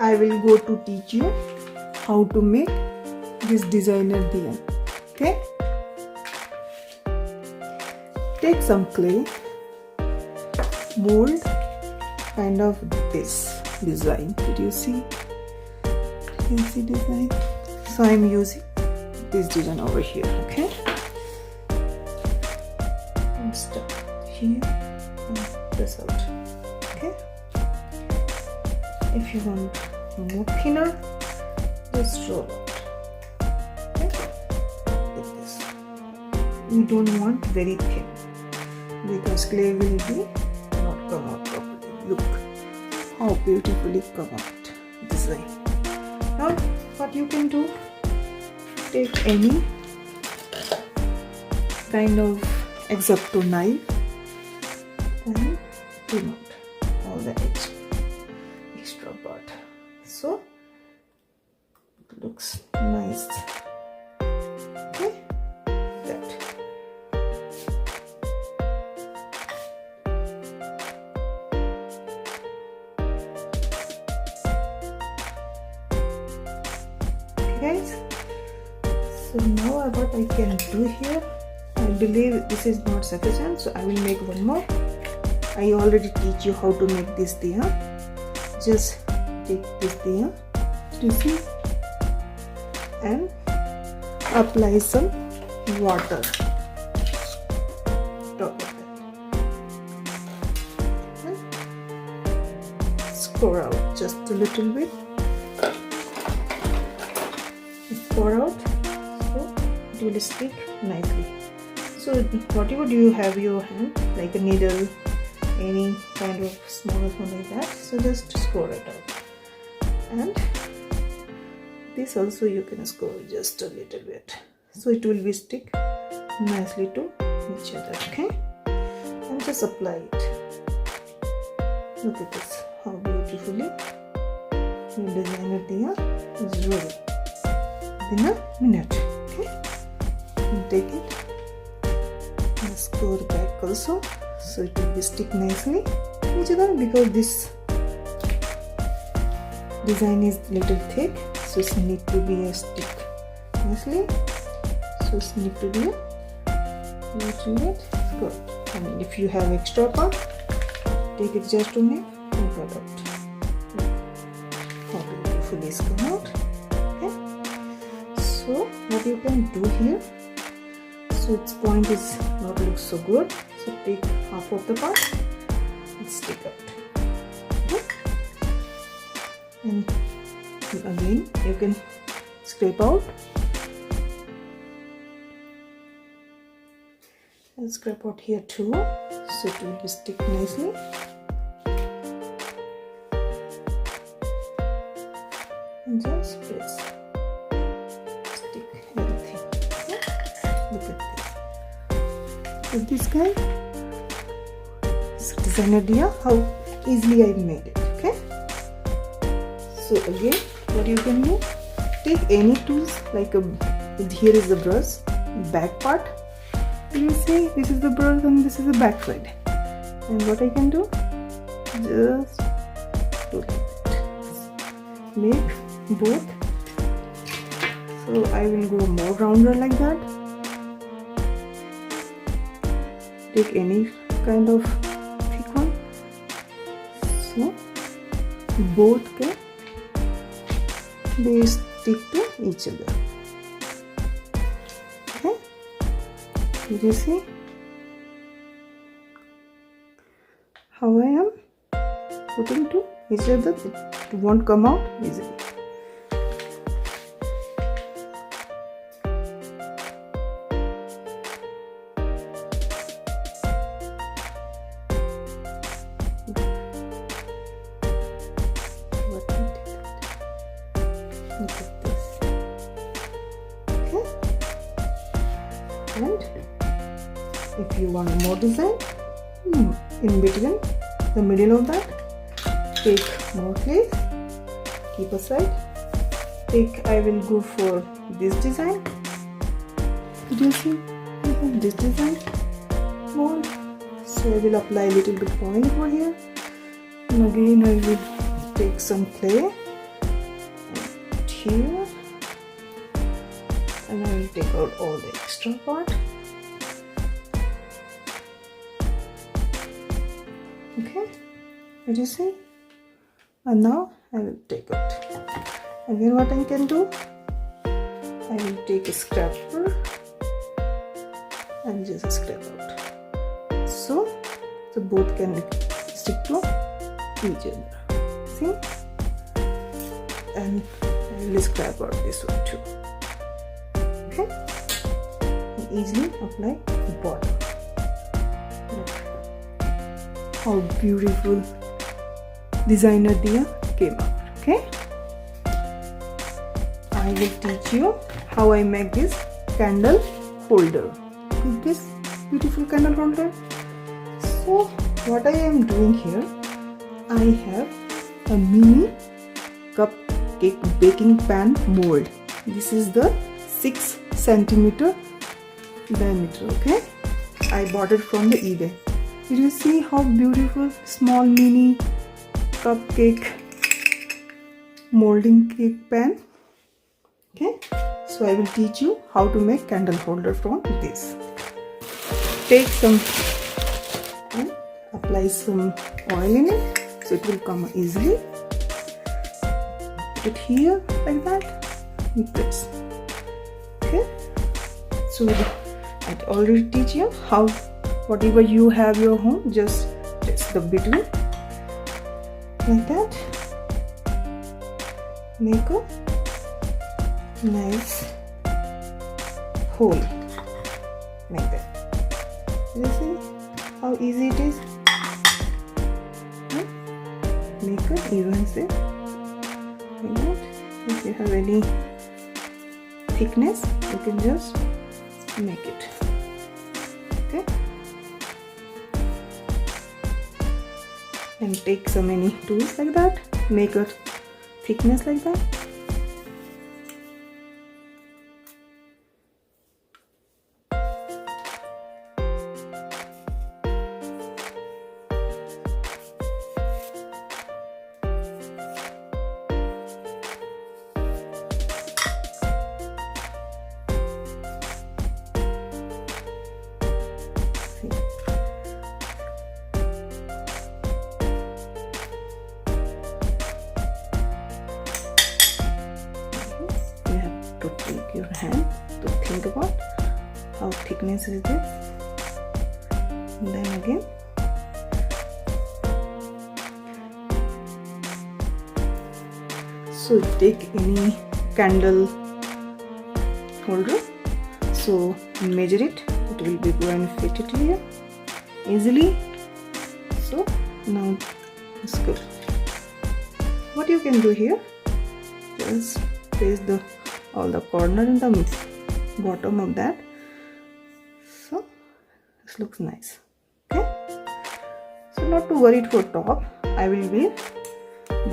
I will go to teach you how to make this designer diya. Okay? Take some clay, mold kind of this design. Did you see? Can you see design? So I am using this design over here. Okay? And start here and press out. Okay? If you want more thinner, just roll out. Okay? Like this. You don't want very thin because clay will be not come out properly. Look how beautifully come out design. Now what you can do, take any kind of X-Acto knife and remove all the extra part. So it looks nice. Okay, that. Okay guys, so now what I can do here, I believe this is not sufficient, so I will make one more. I already teach you how to make this diya. Just take this diya, you see, and apply some water top of it and score out just a little bit. Pour out so it will stick nicely. So whatever do you have your hand, like a needle, any kind of smaller one like that, so just score it out. And this also you can score just a little bit, so it will be stick nicely to each other. Okay, and just apply it. Look at this, how beautifully your designer diya is ready in a minute. Okay, and take it and score back also, so it will be stick nicely to each other, because this design is little thick, so it need to be a stick nicely, so it need to be a little bit good. I mean, if you have extra part, take it just only and cut out. How beautifully it's come out. So what you can do here, so its point is not look so good, so take half of the part and stick out. Okay? And again you can scrape out and scrape out here too, so it will be stick nicely. And just press. With this guy, designer diya, how easily I made it. Okay, so again what you can do, take any tools, like here is the brush, back part, you see this is the brush and this is the back side, and what I can do, just do like that, make both. So I will go more rounder like that. Take any kind of thick one, so both can they stick to each other. Okay, did you see how I am putting to each other? It won't come out easily. Look at this. Okay, and if you want more design in between the middle of that, take more clay, keep aside, take, I will go for this design, Did you see? We have this design mold. So I will apply a little bit oil over here, and again I will take some clay and here, and I will take out all the extra part. Okay, did you see? And now I will take out. Again, what I can do, I will take a scraper and just scrape out, so both can stick to each other. See? And I will scrape out this one too. Okay, and easily apply the bottom. Look how beautiful Designer Diya came out. Okay, I will teach you how I make this candle holder with this beautiful candle holder. So what I am doing here, I have a mini cupcake baking pan mold. This is the 6 centimeter diameter. Okay, I bought it from the eBay. Did you see how beautiful small mini cupcake molding cake pan? Okay, so I will teach you how to make candle holder from this. Take some and apply some oil in it so it will come easily. Put it here like that and press. Okay, so I already teach you how whatever you have your home, just press the between like that. Make a nice hole like that. You see how easy it is? Make an even shape like that. If you have any thickness, you can just make it. Okay, and take so many tools like that, make a thickness like that. Take your hand to think about how thickness is this, and then again so take any candle holder, so measure it, it will be going to fit it here easily. So now it's good. What you can do here, just place the all the corner in the bottom of that, so this looks nice. Okay, so not to worry it for top, I will do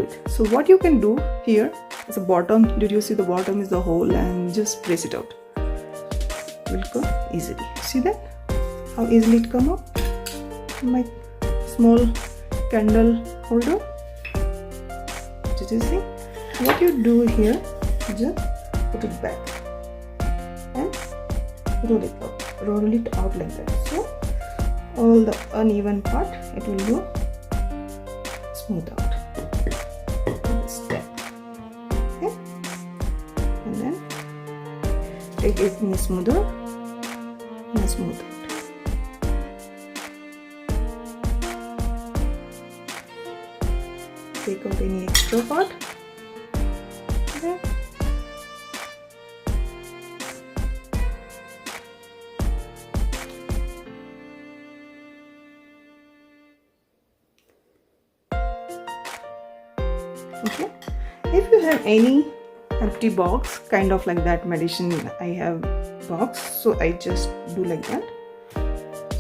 it. So what you can do here is the bottom. Did you see the bottom is the hole, and just press it out, it will come easily. See that how easily it come out? My small candle holder. Did you see? What you do here, just put it back and roll it out like that. So all the uneven part, it will go smooth out. Step. Okay, and then take it in smoother and smooth out. Take out any extra part. Okay. Okay, if you have any empty box, kind of like that medicine I have box, so I just do like that.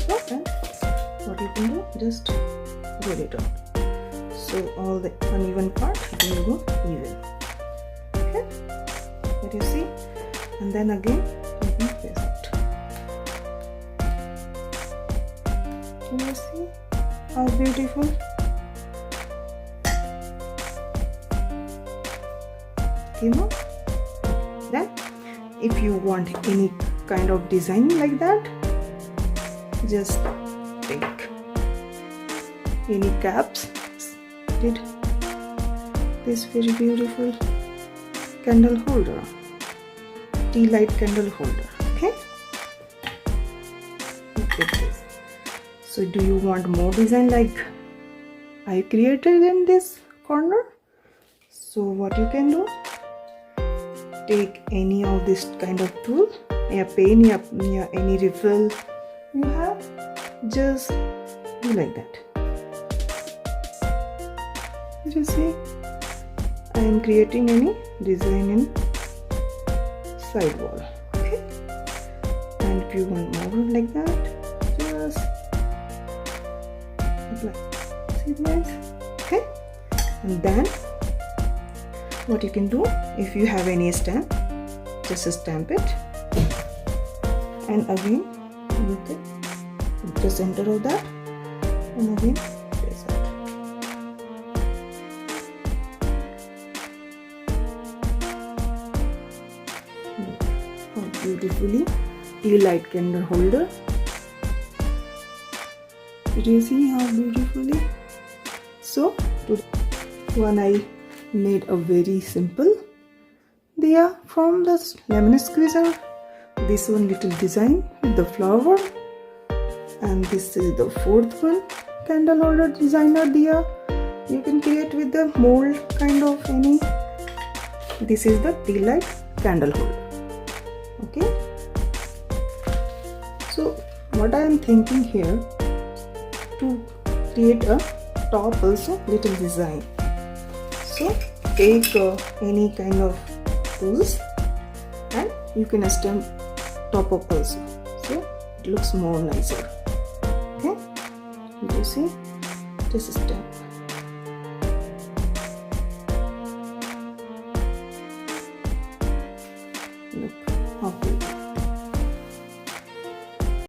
So then what you can do, just roll it out, so all the uneven part will go even. Okay, let you see, and then again you can press it. Can you see how beautiful? Came out. Then if you want any kind of design like that, just take any caps, did this very beautiful candle holder, tea light candle holder. Okay, look at this. So do you want more design like I created in this corner? So what you can do, take any of this kind of tool, a pen, any refill you have, just do like that. Did you see? I am creating any design in side wall. Okay, and if you want more like that, just apply. See guys? Okay, and then what you can do, if you have any stamp, just stamp it, and again look at the center of that, and again place it. Look how beautifully tea light candle holder. Did you see how beautifully? So one I made a very simple diya from the lemon squeezer. This one little design with the flower, and this is the fourth one, candle holder designer diya. You can create with the mold kind of any. This is the tea light candle holder. Okay, so what I am thinking here, to create a top also little design. So take any kind of tools and you can stamp top up also, so it looks more nicer. Okay, you see, just stamp. Look how beautiful.